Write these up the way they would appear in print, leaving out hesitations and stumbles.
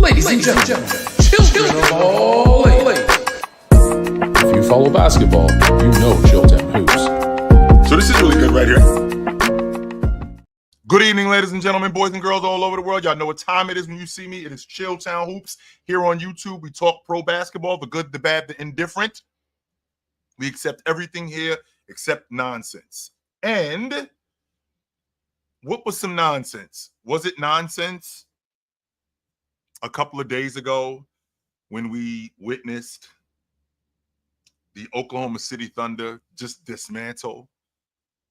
Ladies and gentlemen, children of all ages. If you follow basketball, you know Chilltown Hoops. So this is really good right here. Good evening, ladies and gentlemen, boys and girls all over the world. Y'all know what time it is when you see me. It is Chilltown Hoops. Here on YouTube, we talk pro basketball, the good, the bad, the indifferent. We accept everything here except nonsense. And what was some nonsense? Was it nonsense a couple of days ago when we witnessed the Oklahoma City Thunder just dismantle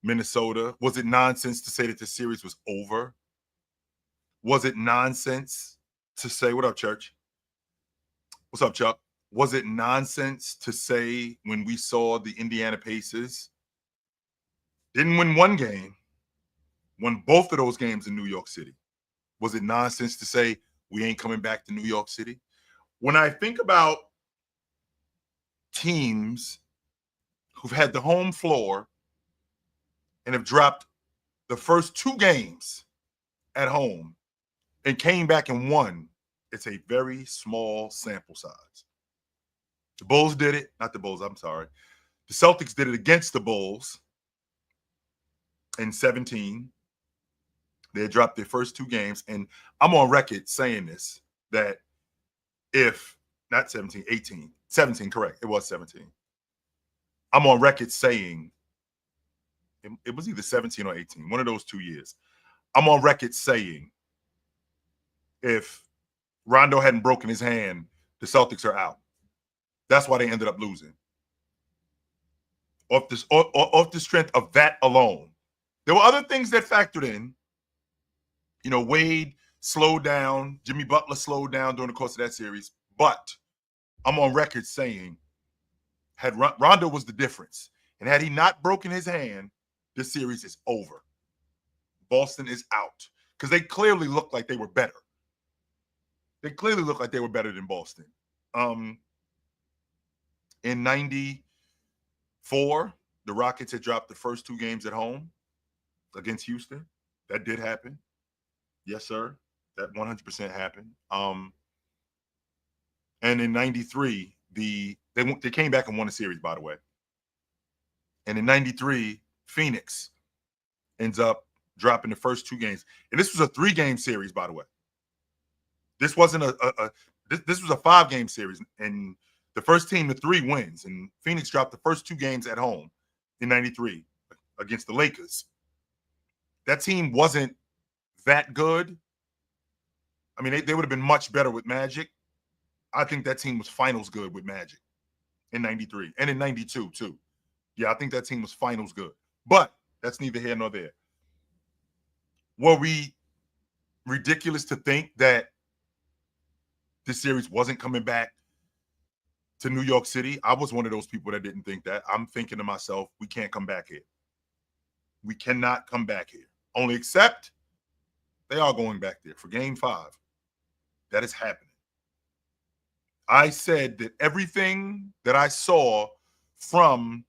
Minnesota? Was it nonsense to say that the series was over? Was it nonsense to say, what up, Church? What's up, Chuck? Was it nonsense to say when we saw the Indiana Pacers didn't win one game, won both of those games in New York City? Was it nonsense to say we ain't coming back to New York City? When I think about teams who've had the home floor and have dropped the first two games at home and came back and won, it's a very small sample size. The Bulls did it. Not the Bulls, I'm sorry. The Celtics did it against the Bulls in 17. They had dropped their first two games, and I'm on record saying this, that if, not 17, 18, 17, correct, it was 17. I'm on record saying, it was either 17 or 18, one of those 2 years. I'm on record saying if Rondo hadn't broken his hand, the Celtics are out. That's why they ended up losing. Off the strength of that alone. There were other things that factored in. You know, Wade slowed down. Jimmy Butler slowed down during the course of that series. But I'm on record saying, had Rondo was the difference. And had he not broken his hand, this series is over. Boston is out. Because they clearly looked like they were better. They clearly looked like they were better than Boston. In 94, the Rockets had dropped the first two games at home against Houston. That did happen. Yes, sir. That 100% happened. And in 93, they came back and won the series, by the way. And in 93, Phoenix ends up dropping the first two games. And this was a 3-game series, by the way. This wasn't this was a 5-game series. And the first team to 3 wins, and Phoenix dropped the first 2 games at home in 93 against the Lakers. That team wasn't that good. I mean, they would have been much better with Magic. I think that team was finals good with Magic in 93 and in 92 too. Yeah, I think that team was finals good. But that's neither here nor there. Were we ridiculous to think that this series wasn't coming back to New York City? I was one of those people that didn't think that. I'm thinking to myself, we can't come back here. We cannot come back here. Only except they are going back there for Game 5. That is happening. I said that everything that I saw from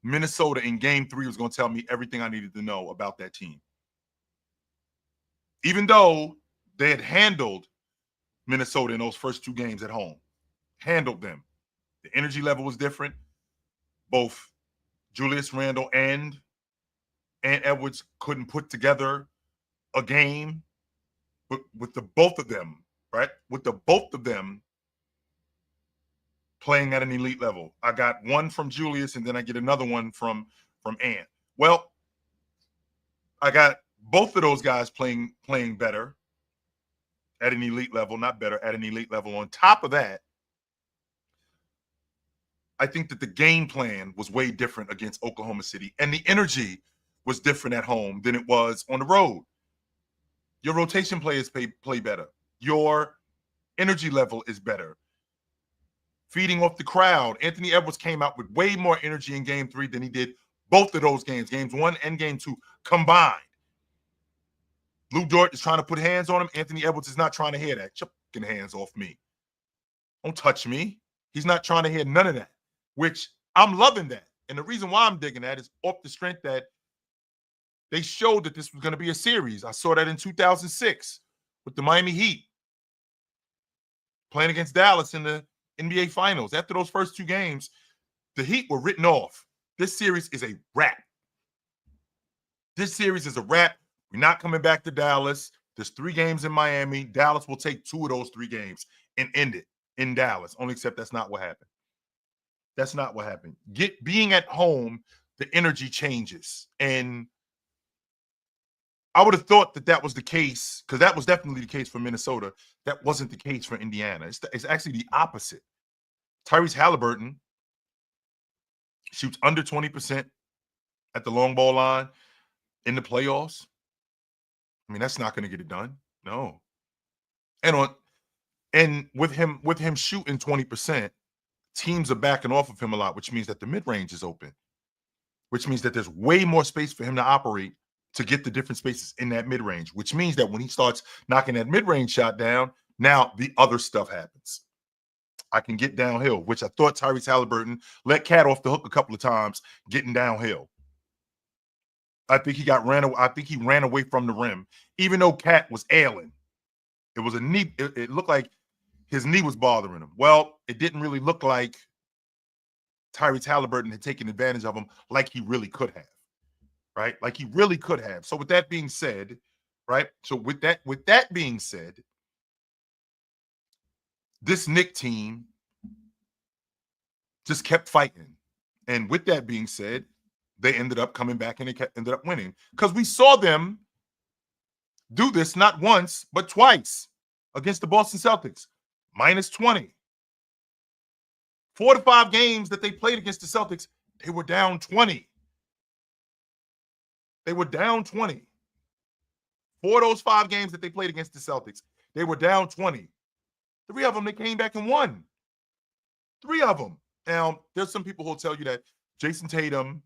Minnesota in Game 3 was going to tell me everything I needed to know about that team. Even though they had handled Minnesota in those first 2 games at home. Handled them. The energy level was different. Both Julius Randle and Edwards couldn't put together a game. But with the both of them, right? With the both of them playing at an elite level. I got one from Julius, and then I get another one from Ant. Well, I got both of those guys playing better at an elite level, not better, at an elite level. On top of that, I think that the game plan was way different against Oklahoma City, and the energy was different at home than it was on the road. Your rotation players play better. Your energy level is better. Feeding off the crowd. Anthony Edwards came out with way more energy in Game 3 than he did both of those games, Games 1 and Game 2 combined. Lou Dort is trying to put hands on him. Anthony Edwards is not trying to hear that. Chucking hands off me. Don't touch me. He's not trying to hear none of that, which I'm loving that. And the reason why I'm digging that is off the strength that they showed that this was going to be a series. I saw that in 2006 with the Miami Heat. playing against Dallas in the NBA Finals. After those first two games, the Heat were written off. This series is a wrap. This series is a wrap. We're not coming back to Dallas. There's 3 games in Miami. Dallas will take 2 of those 3 games and end it in Dallas. Only except that's not what happened. That's not what happened. Being at home, the energy changes. And I would have thought that was the case, because that was definitely the case for Minnesota. That wasn't the case for Indiana. It's actually the opposite. Tyrese Halliburton shoots under 20% at the long ball line in the playoffs. I mean, that's not going to get it done. No. And with him shooting 20%, teams are backing off of him a lot, which means that the mid-range is open, which means that there's way more space for him to operate to get the different spaces in that mid-range, which means that when he starts knocking that mid-range shot down, now the other stuff happens. I can get downhill, which I thought Tyrese Halliburton let Cat off the hook a couple of times getting downhill. I think he ran away from the rim, even though Cat was ailing. It was a knee. It looked like his knee was bothering him. Well, it didn't really look like Tyrese Halliburton had taken advantage of him like he really could have, right? Like he really could have. So with that being said, right? So with that being said, this Knicks team just kept fighting. And with that being said, they ended up coming back and they ended up winning, because we saw them do this not once, but twice against the Boston Celtics. -20. 4 to 5 games that they played against the Celtics, they were down 20. They were down 20. 4 of those 5 games that they played against the Celtics, they were down 20. 3 of them, they came back and won. 3 of them. Now, there's some people who will tell you that Jason Tatum,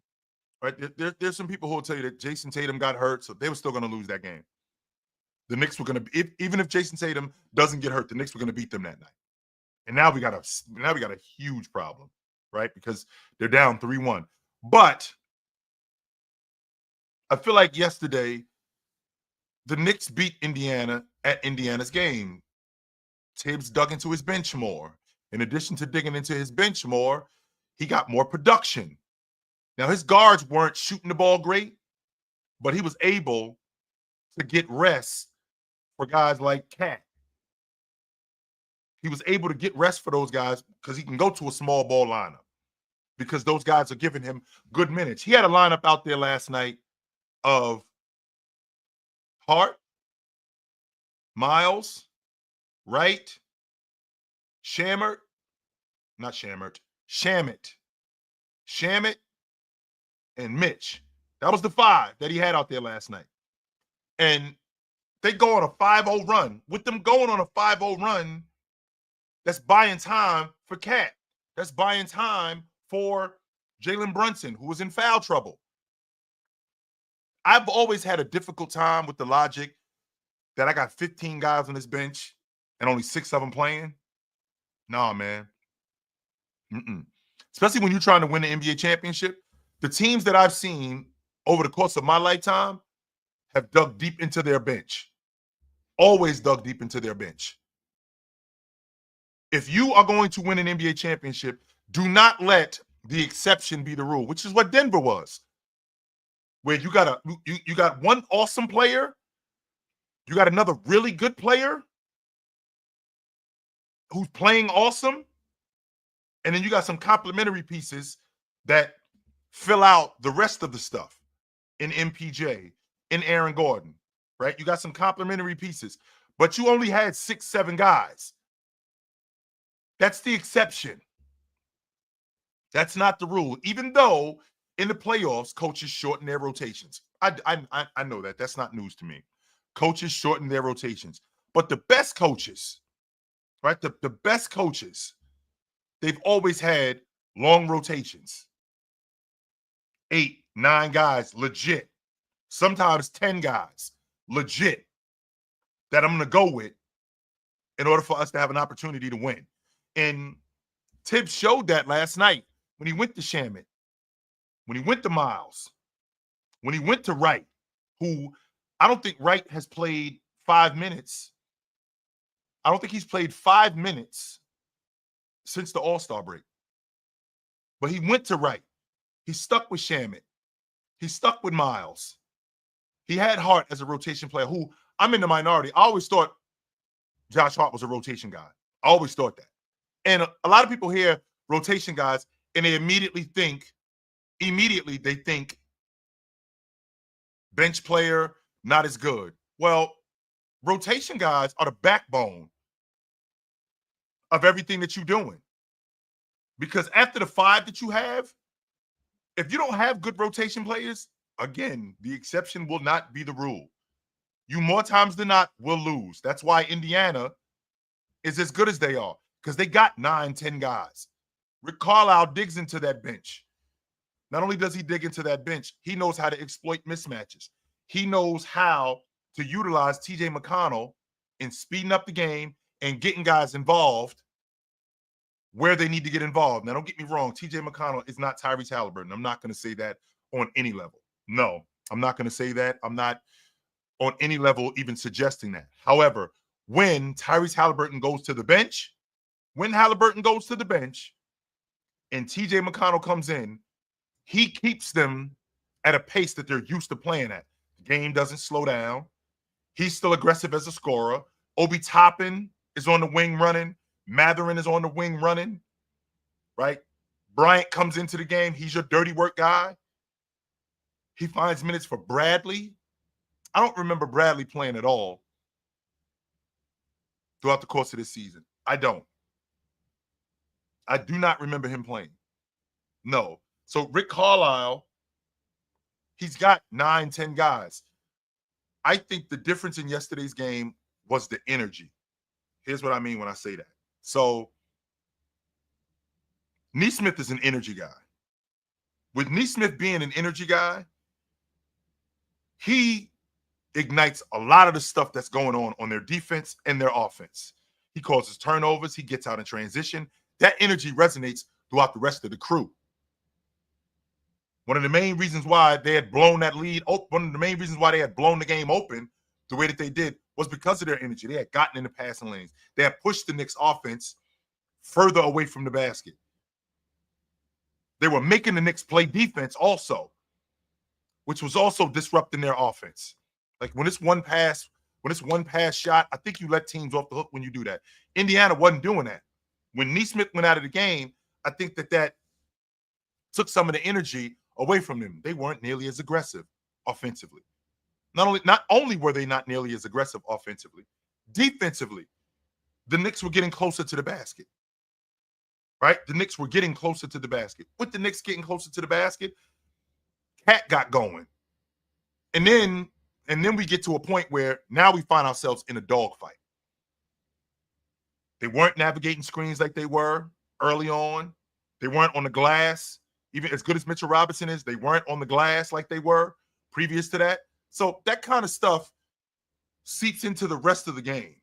right? There's some people who will tell you that Jason Tatum got hurt, so they were still going to lose that game. The Knicks were going to, even if Jason Tatum doesn't get hurt, the Knicks were going to beat them that night. And now we got a huge problem, right? Because they're down 3-1. But I feel like yesterday, the Knicks beat Indiana at Indiana's game. Tibbs dug into his bench more. In addition to digging into his bench more, he got more production. Now, his guards weren't shooting the ball great, but he was able to get rest for guys like Cat. He was able to get rest for those guys because he can go to a small ball lineup, because those guys are giving him good minutes. He had a lineup out there last night of Hart, Miles, Wright, Shamet, and Mitch. That was the 5 that he had out there last night. And they go on a 5-0 run. With them going on a 5-0 run, that's buying time for Cat. That's buying time for Jalen Brunson, who was in foul trouble. I've always had a difficult time with the logic that I got 15 guys on this bench and only 6 of them playing. Nah, man. Especially when you're trying to win the NBA championship. The teams that I've seen over the course of my lifetime have dug deep into their bench. Always dug deep into their bench. If you are going to win an NBA championship, do not let the exception be the rule, which is what Denver was. Where you got one awesome player, you got another really good player who's playing awesome, and then you got some complementary pieces that fill out the rest of the stuff in MPJ, in Aaron Gordon, right? You got some complementary pieces, but you only had 6, 7 guys. That's the exception. That's not the rule. Even though in the playoffs, coaches shorten their rotations. I know that. That's not news to me. Coaches shorten their rotations. But the best coaches, right? The best coaches, they've always had long rotations. 8, 9 guys, legit. Sometimes 10 guys, legit, that I'm going to go with in order for us to have an opportunity to win. And Tibbs showed that last night when he went to Shamet, when he went to Miles, when he went to Wright, who I don't think Wright has played 5 minutes. I don't think he's played 5 minutes since the All-Star break. But he went to Wright. He stuck with Shamet. He stuck with Miles. He had Hart as a rotation player, who I'm in the minority. I always thought Josh Hart was a rotation guy. I always thought that. And a lot of people hear rotation guys and they immediately think bench player, not as good. Well, rotation guys are the backbone of everything that you're doing. Because after the 5 that you have, if you don't have good rotation players, again, the exception will not be the rule. You more times than not will lose. That's why Indiana is as good as they are, because they got 9, 10 guys. Rick Carlisle digs into that bench. Not only does he dig into that bench, he knows how to exploit mismatches. He knows how to utilize TJ McConnell in speeding up the game and getting guys involved where they need to get involved. Now, don't get me wrong. TJ McConnell is not Tyrese Halliburton. I'm not going to say that on any level. No, I'm not going to say that. I'm not on any level even suggesting that. However, when Tyrese Halliburton goes to the bench, and TJ McConnell comes in, he keeps them at a pace that they're used to playing at. The game doesn't slow down. He's still aggressive as a scorer. Obi Toppin is on the wing running. Matherin is on the wing running, right? Bryant comes into the game. He's your dirty work guy. He finds minutes for Bradley. I don't remember Bradley playing at all throughout the course of this season. I don't. I do not remember him playing. No. So Rick Carlisle, he's got 9, 10 guys. I think the difference in yesterday's game was the energy. Here's what I mean when I say that. So Nesmith is an energy guy. With Nesmith being an energy guy, he ignites a lot of the stuff that's going on their defense and their offense. He causes turnovers. He gets out in transition. That energy resonates throughout the rest of the crew. One of the main reasons why they had blown that lead, one of the main reasons why they had blown the game open the way that they did was because of their energy. They had gotten in the passing lanes. They had pushed the Knicks offense further away from the basket. They were making the Knicks play defense also, which was also disrupting their offense. Like when it's one pass shot, I think you let teams off the hook when you do that. Indiana wasn't doing that. When Nesmith went out of the game, I think that took some of the energy away from them. They weren't nearly as aggressive offensively. Not only were they not nearly as aggressive offensively, defensively, the Knicks were getting closer to the basket. Right? The Knicks were getting closer to the basket. With the Knicks getting closer to the basket, Cat got going. And then we get to a point where now we find ourselves in a dogfight. They weren't navigating screens like they were early on. They weren't on the glass. Even as good as Mitchell Robinson is, they weren't on the glass like they were previous to that. So that kind of stuff seeps into the rest of the game,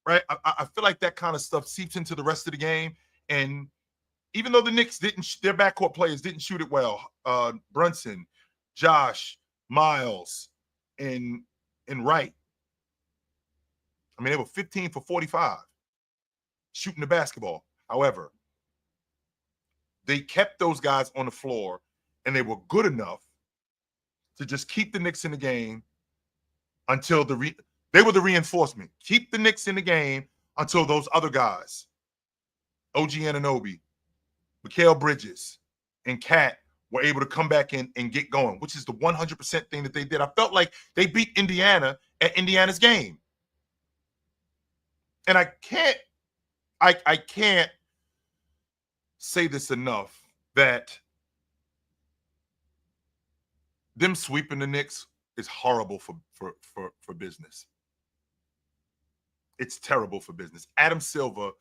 right? I feel like that kind of stuff seeps into the rest of the game. And even though the Knicks their backcourt players didn't shoot it well, Brunson, Josh, Miles, and Wright, I mean, they were 15 for 45 shooting the basketball. However, they kept those guys on the floor, and they were good enough to just keep the Knicks in the game until they were the reinforcement. Keep the Knicks in the game until those other guys, OG Anunoby, Mikal Bridges, and Cat, were able to come back in and get going, which is the 100% thing that they did. I felt like they beat Indiana at Indiana's game. And I can't say this enough, that them sweeping the Knicks is horrible for business. It's terrible for business. Adam Silver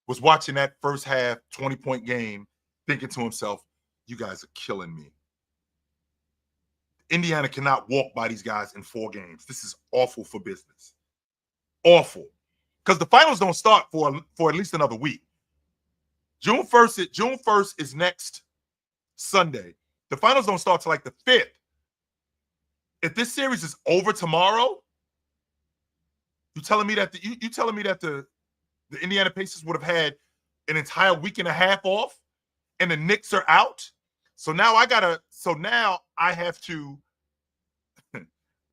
was watching that first half 20-point game thinking to himself, you guys are killing me. Indiana cannot walk by these guys in 4 games. This is awful for business. Awful. Because the finals don't start for at least another week. June 1st is next Sunday. The finals don't start till like the 5th. If this series is over tomorrow, You telling me that you telling me that the Indiana Pacers would have had an entire week and a half off, and the Knicks are out? So now I gotta. So now I have to.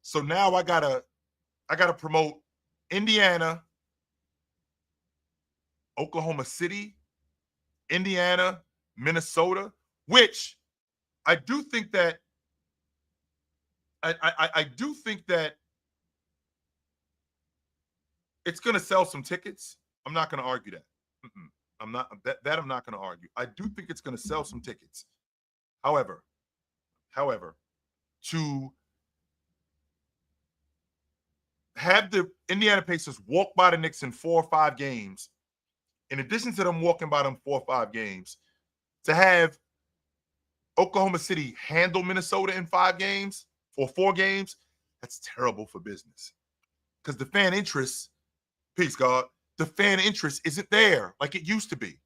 So now I gotta promote Indiana, Oklahoma City, Indiana, Minnesota, which I do think that I do think that it's going to sell some tickets. I'm not going to argue that. I'm not that I'm not going to argue. I do think it's going to sell some tickets. However, to have the Indiana Pacers walk by the Knicks in 4 or 5 games, in addition to them walking by them 4 or 5 games, to have Oklahoma City handle Minnesota in 5 games or 4 games, that's terrible for business. Because the fan interest, peace, God, the fan interest isn't there like it used to be.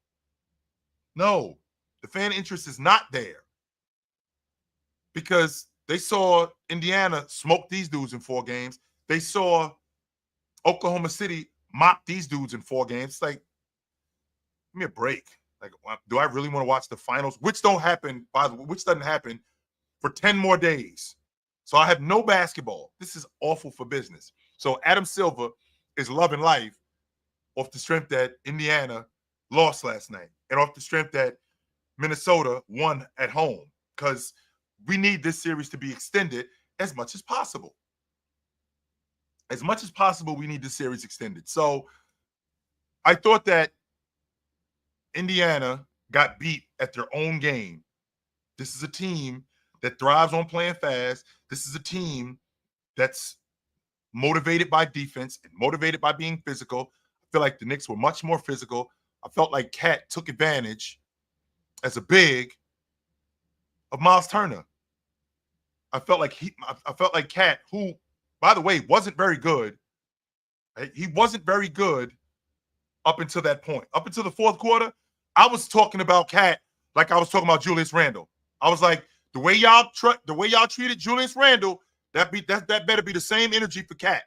No, the fan interest is not there. Because they saw Indiana smoke these dudes in 4 games. They saw Oklahoma City mop these dudes in 4 games. It's like, give me a break. Like, do I really want to watch the finals? Which don't happen, by the way, which doesn't happen for 10 more days. So I have no basketball. This is awful for business. So Adam Silver is loving life off the strength that Indiana lost last night and off the strength that Minnesota won at home, because we need this series to be extended as much as possible. As much as possible, we need this series extended. So I thought that Indiana got beat at their own game. This is a team that thrives on playing fast. This is a team that's motivated by defense and motivated by being physical. I feel like the Knicks were much more physical. I felt like Cat took advantage as a big of Miles Turner. I felt like Cat, who, by the way, wasn't very good. He wasn't very good up until that point. Up until the 4th quarter, I was talking about Cat like I was talking about Julius Randle. I was like, the way y'all treated Julius Randle, that better be the same energy for Cat.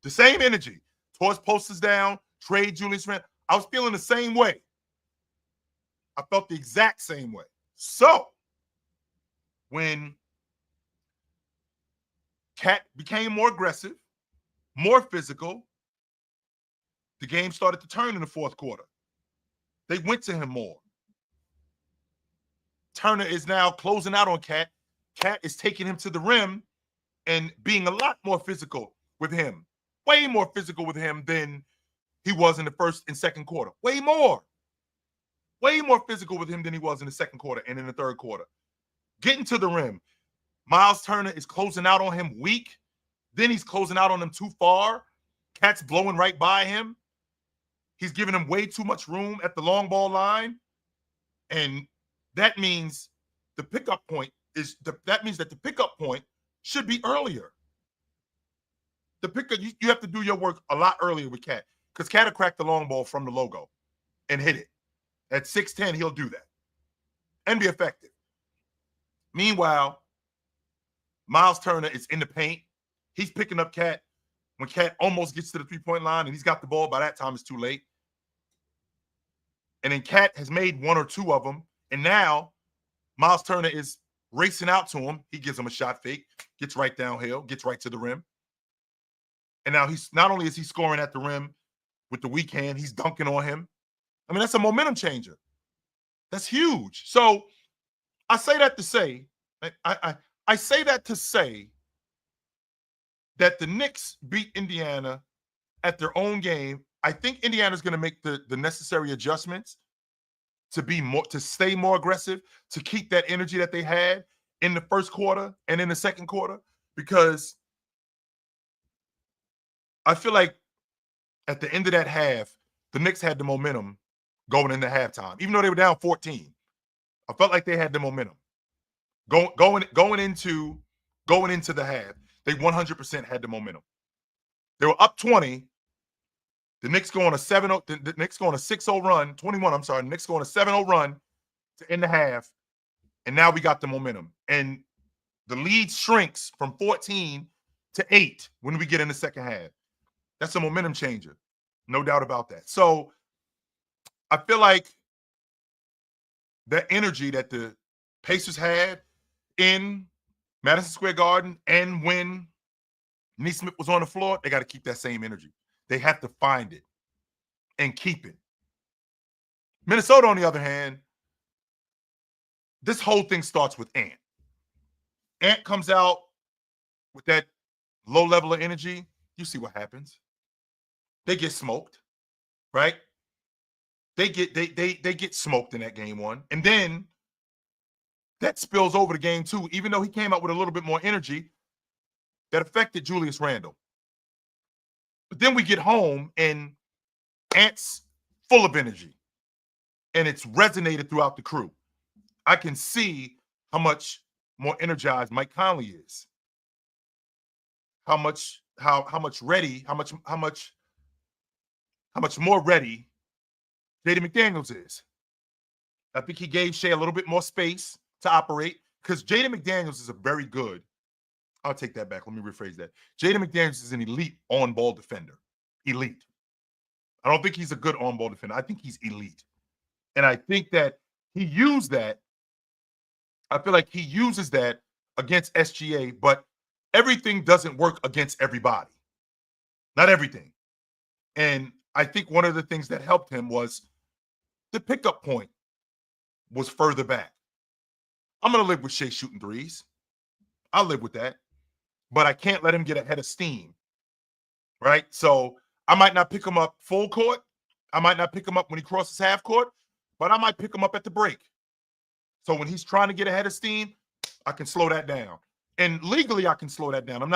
The same energy. Toss posters down, trade Julius Randle. I was feeling the same way. I felt the exact same way. So when Cat became more aggressive, more physical, the game started to turn in the 4th quarter. They went to him more. Turner is now closing out on Cat. Cat is taking him to the rim and being a lot more physical with him. Way more physical with him than he was in the 1st and 2nd quarter. Way more. Way more physical with him than he was in the 2nd quarter and in the 3rd quarter. Getting to the rim. Miles Turner is closing out on him weak. Then he's closing out on him too far. Cat's blowing right by him. He's giving him way too much room at the long ball line. And that means the pickup point should be earlier. The pickup, you have to do your work a lot earlier with Cat, because Cat will crack the long ball from the logo and hit it. At 6'10", he'll do that and be effective. Meanwhile, Miles Turner is in the paint. He's picking up Cat when Cat almost gets to the 3-point line and he's got the ball. By that time, it's too late. And then Cat has made 1 or 2 of them. And now Miles Turner is racing out to him. He gives him a shot fake, gets right downhill, gets right to the rim. And now he's not only is he scoring at the rim with the weak hand, he's dunking on him. I mean, that's a momentum changer. That's huge. So I say that to say, I say that to say that the Knicks beat Indiana at their own game. I think Indiana's going to make the necessary adjustments to stay more aggressive, to keep that energy that they had in the 1st quarter and in the 2nd quarter, because I feel like at the end of that half, the Knicks had the momentum going into halftime, even though they were down 14. I felt like they had the momentum going into the half. They 100% had the momentum. They were up 20. The Knicks go on a 7-0. The Knicks go on a 6-0 run. 21. I'm sorry. The Knicks go on a 7-0 run to end the half, and now we got the momentum. And the lead shrinks from 14 to 8 when we get in the second half. That's a momentum changer. No doubt about that. So I feel like the energy that the Pacers had in Madison Square Garden and when Neesmith was on the floor, they got to keep that same energy. They have to find it and keep it. Minnesota, on the other hand, this whole thing starts with Ant. Ant comes out with that low level of energy. You see what happens. They get smoked, right? They get smoked in that game one. And then that spills over to game two, even though he came out with a little bit more energy, that affected Julius Randle. But then we get home and Ant's full of energy. And it's resonated throughout the crew. I can see how much more energized Mike Conley is. How much more ready Jaden McDaniels is. I think he gave Shea a little bit more space to operate because Jaden McDaniels is a very good. I'll take that back. Let me rephrase that. Jaden McDaniels is an elite on-ball defender. Elite. I don't think he's a good on-ball defender. I think he's elite. And I think that he used that. I feel like he uses that against SGA, but everything doesn't work against everybody. Not everything. And I think one of the things that helped him was the pickup point was further back. I'm going to live with Shea shooting threes. I'll live with that. But I can't let him get ahead of steam, right? So I might not pick him up full court. I might not pick him up when he crosses half court, but I might pick him up at the break. So when he's trying to get ahead of steam, I can slow that down. And legally, I can slow that down. I'm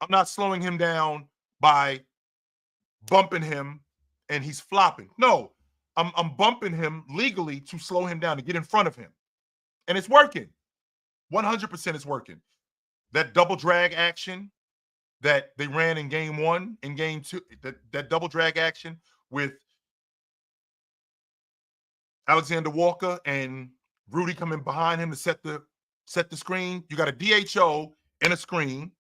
not slowing him down by bumping him and he's flopping. No, I'm bumping him legally to slow him down, to get in front of him. And it's working. 100% it's working. That double drag action that they ran in game one, in game two, that double drag action with Alexander Walker and Rudy coming behind him to set the screen. You got a DHO and a screen,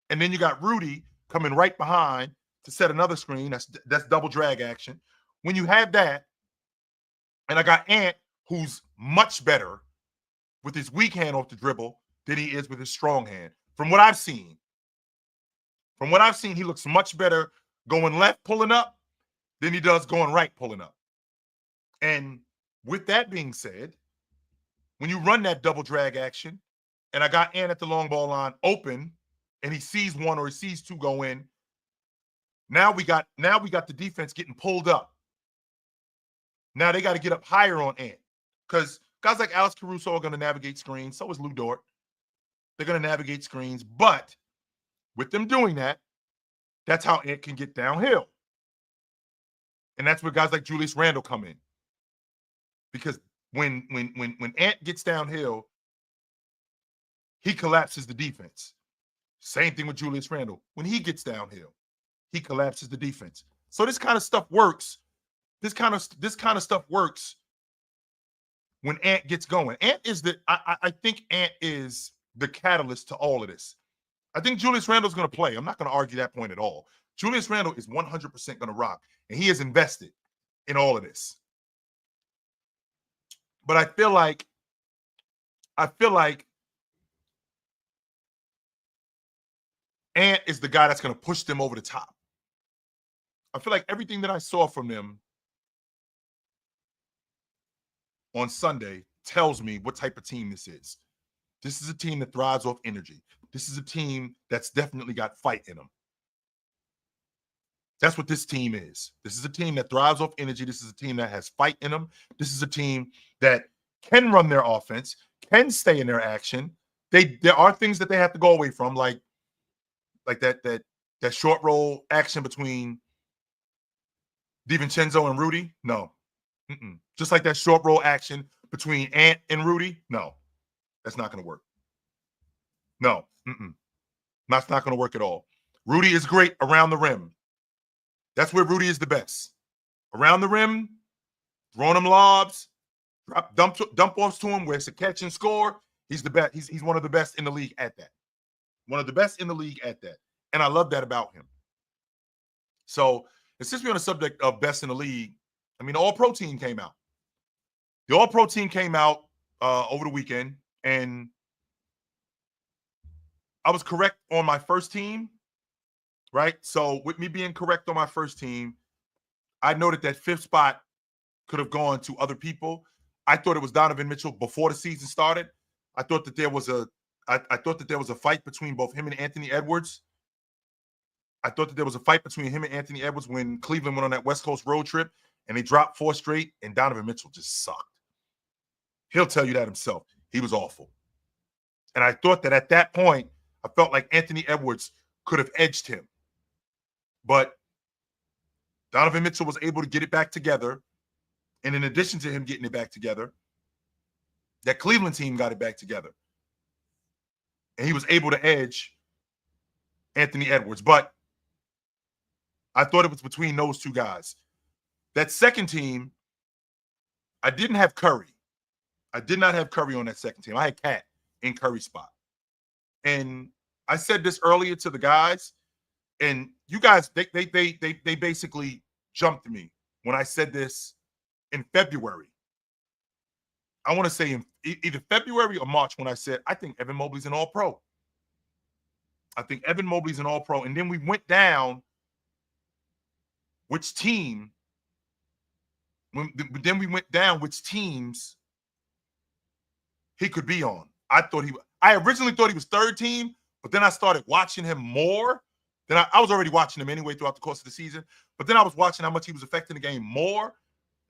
and then you got Rudy coming right behind to set another screen. That's double drag action. When you have that, and I got Ant, who's much better with his weak hand off the dribble than he is with his strong hand. From what I've seen, he looks much better going left pulling up than he does going right pulling up. And with that being said, when you run that double drag action, and I got Ant at the long ball line open, and he sees one or he sees two go in, now we got the defense getting pulled up. Now they got to get up higher on Ant because guys like Alex Caruso are going to navigate screens. So is Lou Dort. They're going to navigate screens. But with them doing that, that's how Ant can get downhill. And that's where guys like Julius Randle come in. Because when Ant gets downhill, he collapses the defense. Same thing with Julius Randle. When he gets downhill, he collapses the defense. So this kind of stuff works. This kind of stuff works when Ant gets going. Ant is I think Ant is the catalyst to all of this. I think Julius Randle's going to play. I'm not going to argue that point at all. Julius Randle is 100% going to rock, and he is invested in all of this. But I feel like Ant is the guy that's going to push them over the top. I feel like everything that I saw from them on Sunday tells me what type of team this is. This is a team that thrives off energy. This is a team that's definitely got fight in them. That's what this team is. This is a team that thrives off energy. This is a team that has fight in them. This is a team that can run their offense, can stay in their action. There are things that they have to go away from, like that short roll action between DiVincenzo and Rudy. No. Just like that short roll action between Ant and Rudy. No. That's not going to work. No. That's not going to work at all. Rudy is great around the rim. That's where Rudy is the best. Around the rim, throwing him lobs, dump offs to him where it's a catch and score. He's the best. He's one of the best in the league at that. One of the best in the league at that. And I love that about him. So, and since we're on the subject of best in the league, I mean, the All-Pro team came out. The All-Pro team came out over the weekend, and I was correct on my first team, right? So, with me being correct on my first team, I noted that fifth spot could have gone to other people. I thought it was Donovan Mitchell before the season started. I thought that there was a fight between both him and Anthony Edwards. I thought that there was a fight between him and Anthony Edwards when Cleveland went on that West Coast road trip and they dropped 4 straight, and Donovan Mitchell just sucked. He'll tell you that himself. He was awful. And I thought that at that point, I felt like Anthony Edwards could have edged him. But Donovan Mitchell was able to get it back together. And in addition to him getting it back together, that Cleveland team got it back together. And he was able to edge Anthony Edwards. But I thought it was between those two guys. That second team, I didn't have Curry. I did not have Curry on that second team. I had Cat in Curry's spot. And I said this earlier to the guys, and you guys, they basically jumped me when I said this in February. I want to say in either February or March when I said, I think Evan Mobley's an All-Pro. I think Evan Mobley's an All-Pro. And then we went down which team. Then we went down which teams he could be on. I originally thought he was third team, but then I started watching him more. Then I was already watching him anyway throughout the course of the season. But then I was watching how much he was affecting the game more.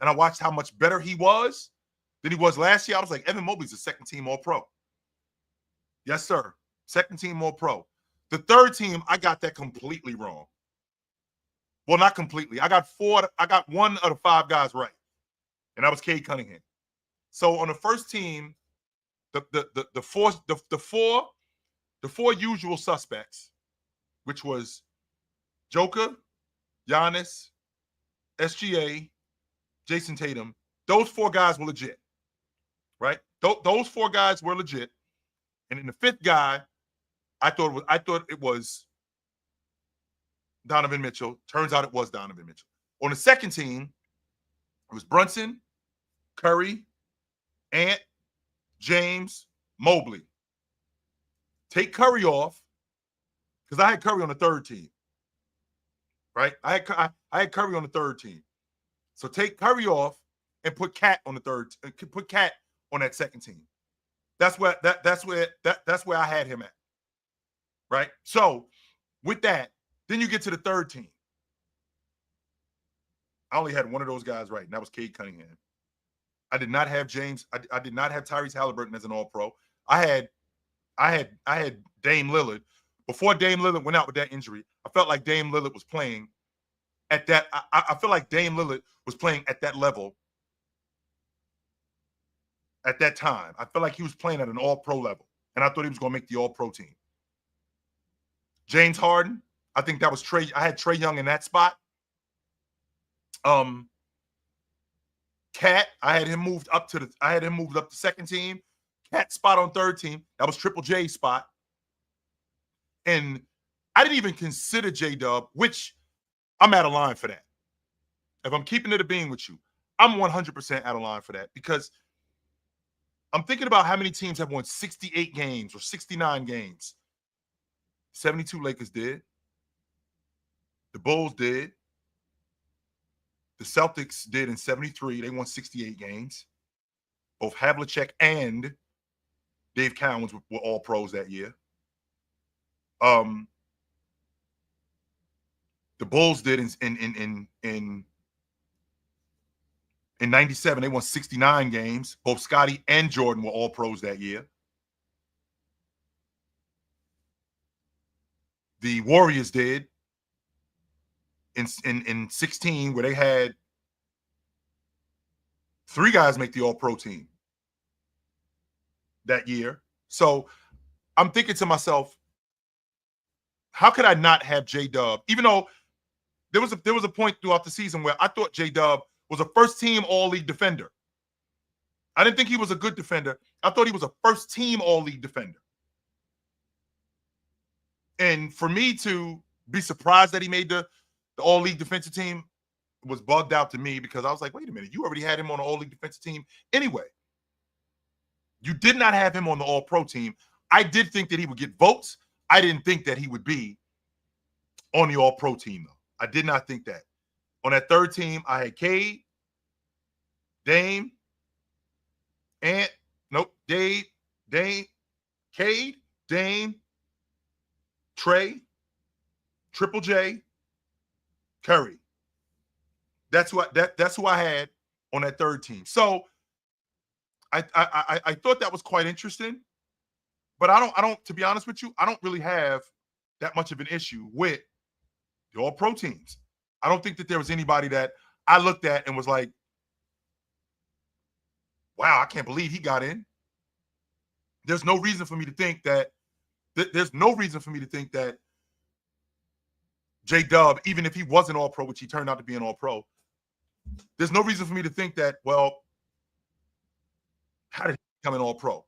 And I watched how much better he was than he was last year. I was like, Evan Mobley's a second team All-Pro. Yes, sir. Second team All-Pro. The third team, I got that completely wrong. Well, not completely. I got 1 of the 5 guys right. And that was Cade Cunningham. So on the first team, the four usual suspects, which was Joker, Giannis, SGA, Jason Tatum, those 4 guys were legit, right? Those 4 guys were legit. And in the fifth guy, I thought it was Donovan Mitchell. Turns out it was Donovan Mitchell. On the second team, it was Brunson, Curry, Ant, James, Mobley. Take Curry off, because I had Curry on the third team, right? I had Curry on the third team. So take Curry off and put Cat on the third. Put Cat on that second team. That's where I had him at, right? So with that, then you get to the third team. I only had one of those guys right, and that was Cade Cunningham. I did not have James. I did not have Tyrese Halliburton as an All-Pro. I had Dame Lillard. Before Dame Lillard went out with that injury, I felt like Dame Lillard was playing at that. I feel like Dame Lillard was playing at that level at that time. I felt like he was playing at an All-Pro level, and I thought he was going to make the All-Pro team. James Harden, I think that was Trey. I had Trae Young in that spot. Cat, I had him moved up to second team. Cat spot on third team. That was Triple J's spot. And I didn't even consider J-Dub, which I'm out of line for that. If I'm keeping it a being with you, I'm 100% out of line for that, because I'm thinking about how many teams have won 68 games or 69 games. 72 Lakers did. The Bulls did. The Celtics did in 73. They won 68 games. Both Havlicek and Dave Cowens were all pros that year. The Bulls did in 97. They won 69 games. Both Scottie and Jordan were all pros that year. The Warriors did in 16, where they had 3 guys make the All-Pro team that year. So I'm thinking to myself, how could I not have J-Dub? Even though there was a point throughout the season where I thought J-Dub was a first-team All-League defender. I didn't think he was a good defender. I thought he was a first-team All-League defender. And for me to be surprised that he made the the all-league defensive team was bugged out to me because I was like, wait a minute, you already had him on the all-league defensive team anyway. You did not have him on the all-pro team. I did think that he would get votes. I didn't think that he would be on the all-pro team, though. I did not think that. On that third team, I had Cade, Dame, and Cade, Dame, Trey, Triple J, Curry. That's who I had on that third team. So I thought that was quite interesting, but I don't, to be honest with you, I don't really have that much of an issue with the all-pro teams. I don't think that there was anybody that I looked at and was like, wow, I can't believe he got in. There's no reason for me to think that J-Dub, even if he wasn't all-pro, which he turned out to be an all-pro, there's no reason for me to think that, well, how did he become an all-pro?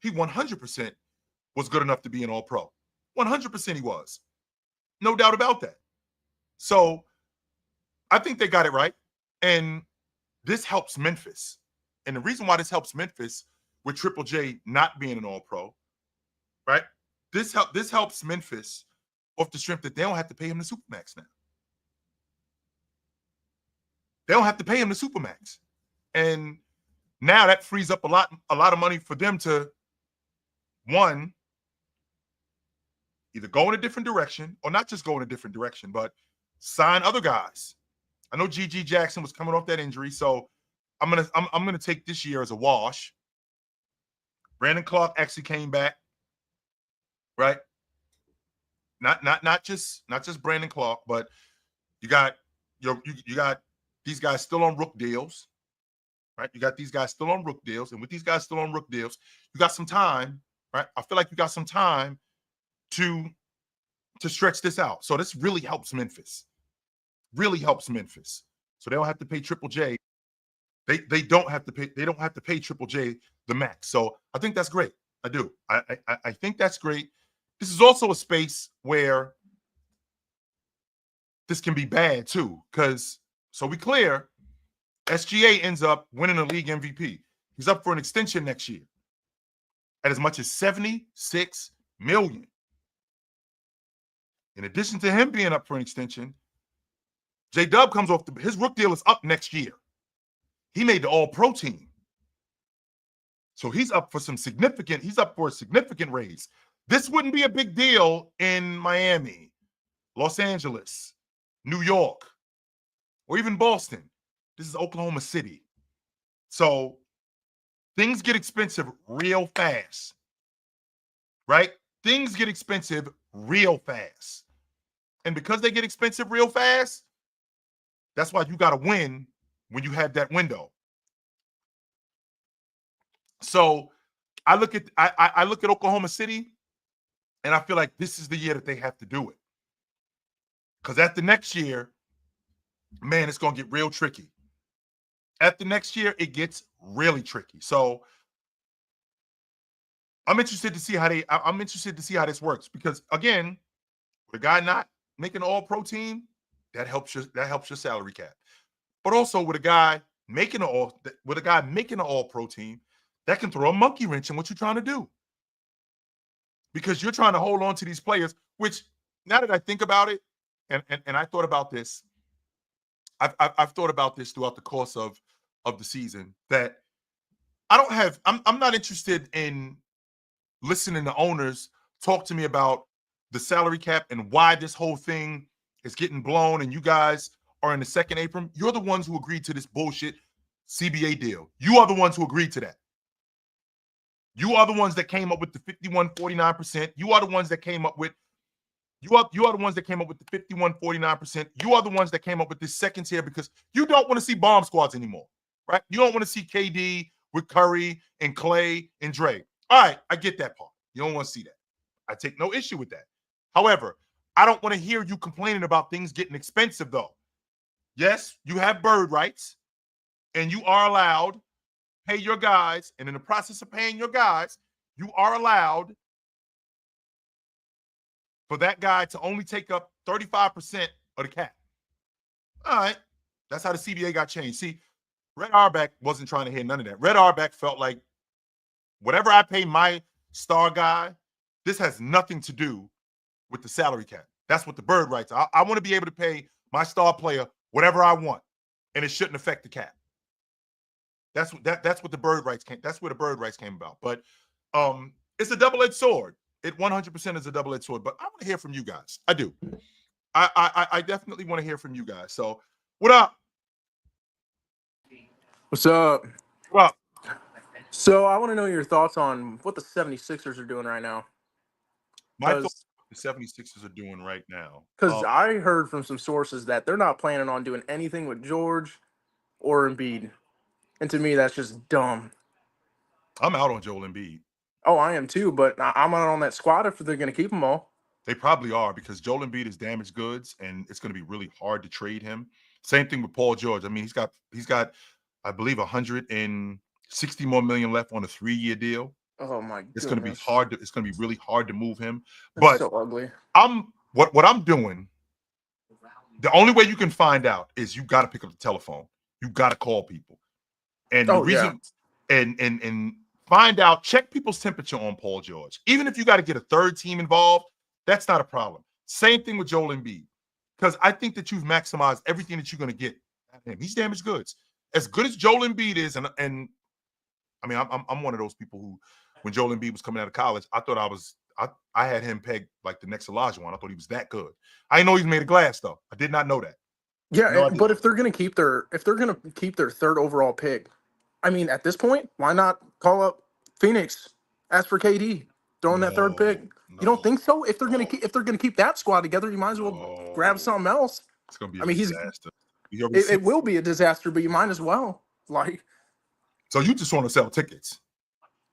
He 100% was good enough to be an all-pro. 100% he was. No doubt about that. So I think they got it right. And this helps Memphis. And the reason why this helps Memphis with Triple J not being an all-pro, right? This helps Memphis off the strength that they don't have to pay him the Supermax now. They don't have to pay him the Supermax. And now that frees up a lot of money for them to, one, either go in a different direction, or not just go in a different direction, but sign other guys. I know G.G. Jackson was coming off that injury, so I'm gonna take this year as a wash. Brandon Clark actually came back, right? Not just Brandon Clark, but you got these guys still on rook deals, right? You got these guys still on rook deals, and with these guys still on rook deals, you got some time, right? I feel like you got some time to stretch this out. So this really helps Memphis. Really helps Memphis. So they don't have to pay Triple J. They don't have to pay Triple J the max. So I think that's great. I do. I think that's great. This is also a space where this can be bad too, because so we clear, SGA ends up winning the league MVP. He's up for an extension next year at as much as $76 million. In addition to him being up for an extension, J-Dub comes off his rook deal is up next year. He made the all-pro team. So he's up for a significant raise. This wouldn't be a big deal in Miami, Los Angeles, New York, or even Boston. This is Oklahoma City. So things get expensive real fast, right? Things get expensive real fast. And because they get expensive real fast, that's why you got to win when you have that window. So I look at Oklahoma City, and I feel like this is the year that they have to do it. Because after next year, man, it's going to get real tricky. After next year, it gets really tricky. So I'm interested to see how this works. Because again, with a guy not making an all-pro team, that helps your salary cap. But also with a guy making an all-pro team, that can throw a monkey wrench in what you're trying to do. Because you're trying to hold on to these players, which now that I think about it, and I thought about this, I've thought about this throughout the course of the season, that I'm not interested in listening to owners talk to me about the salary cap and why this whole thing is getting blown and you guys are in the second apron. You're the ones who agreed to this bullshit CBA deal. You are the ones who agreed to that. You are the ones that came up with the 51-49%. You are the ones that came up with the 51-49%. You are the ones that came up with this second tier because you don't want to see bomb squads anymore, right? You don't want to see KD with Curry and Clay and Dre. All right, I get that part. You don't want to see that. I take no issue with that. However, I don't want to hear you complaining about things getting expensive, though. Yes, you have bird rights, and you are allowed to pay your guys, and in the process of paying your guys, you are allowed for that guy to only take up 35% of the cap. All right. That's how the CBA got changed. See, Red Auerbach wasn't trying to hear none of that. Red Auerbach felt like whatever I pay my star guy, this has nothing to do with the salary cap. That's what the bird rights. I want to be able to pay my star player whatever I want, and it shouldn't affect the cap. That's what the bird rights came. That's where the bird rights came about. But it's a double-edged sword. It 100% is a double-edged sword. But I want to hear from you guys. I do. I definitely want to hear from you guys. So what up? What's up? What up? So I want to know your thoughts on what the 76ers are doing right now. My thoughts the 76ers are doing right now. Because I heard from some sources that they're not planning on doing anything with George or Embiid. And to me, that's just dumb. I'm out on Joel Embiid. Oh, I am too, but I'm not on that squad if they're going to keep them all. They probably are, because Joel Embiid is damaged goods, and it's going to be really hard to trade him. Same thing with Paul George. I mean, he's got, I believe, 160 more million left on a 3-year deal. Oh my goodness. It's going to be hard. It's going to be really hard to move him. That's but so ugly. What I'm doing. The only way you can find out is you got to pick up the telephone. You got to call people, and the reason, and find out, check people's temperature on Paul George. Even if you got to get a third team involved, that's not a problem. Same thing with Joel Embiid, because I think that you've maximized everything that you're going to get at him. He's damaged goods. As good as Joel Embiid is, and I mean, I'm one of those people who, when Joel Embiid was coming out of college, I thought I had him pegged like the next Olajuwon. I thought he was that good. I didn't know he was made of glass, though. I did not know that. Yeah, but if they're gonna keep their third overall pick, I mean, at this point, why not call up Phoenix, ask for KD, throw in that third pick? You don't think so? If they're gonna keep that squad together, you might as well grab something else. It's gonna be a disaster. It will be a disaster, but you might as well. Like, so you just want to sell tickets?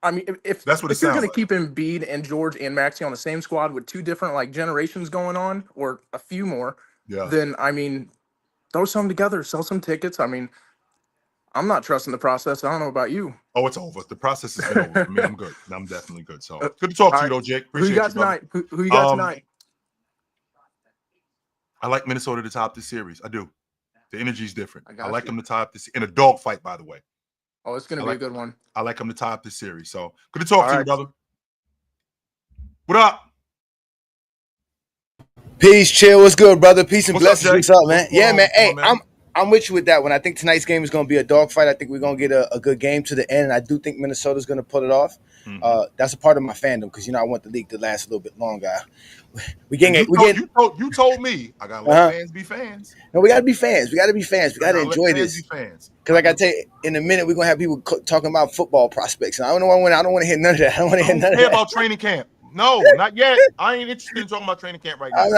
I mean, if that's what if you're gonna keep Embiid and George and Maxey on the same squad with two different like generations going on, or a few more, then I mean, throw some together, sell some tickets. I mean, I'm not trusting the process. I don't know about you. Oh, it's over. The process has been over. I mean, I'm good. I'm definitely good. So good to talk to you, though, Jake. Appreciate who you got tonight? Who you got tonight? I like Minnesota to top this series. I do. The energy's different. I like them to top this in a dogfight, by the way. Oh, it's going to be a good one. I like them to top this series. So good to talk to you, brother. What up? Peace, chill. What's good, brother? Peace and blessings. What's up, man? Yeah, man. Hey, I'm with you with that one. I think tonight's game is going to be a dogfight. I think we're going to get a good game to the end, and I do think Minnesota's going to pull it off. That's a part of my fandom because I want the league to last a little bit longer. You told me I gotta let fans be fans. No, we gotta be fans. We gotta be fans. We gotta enjoy this. Because, like I tell you, in a minute we're gonna have people talking about football prospects, and I don't want to hear none of that. I don't want to hear none of that. About training camp. No, not yet. I ain't interested in talking about training camp right now.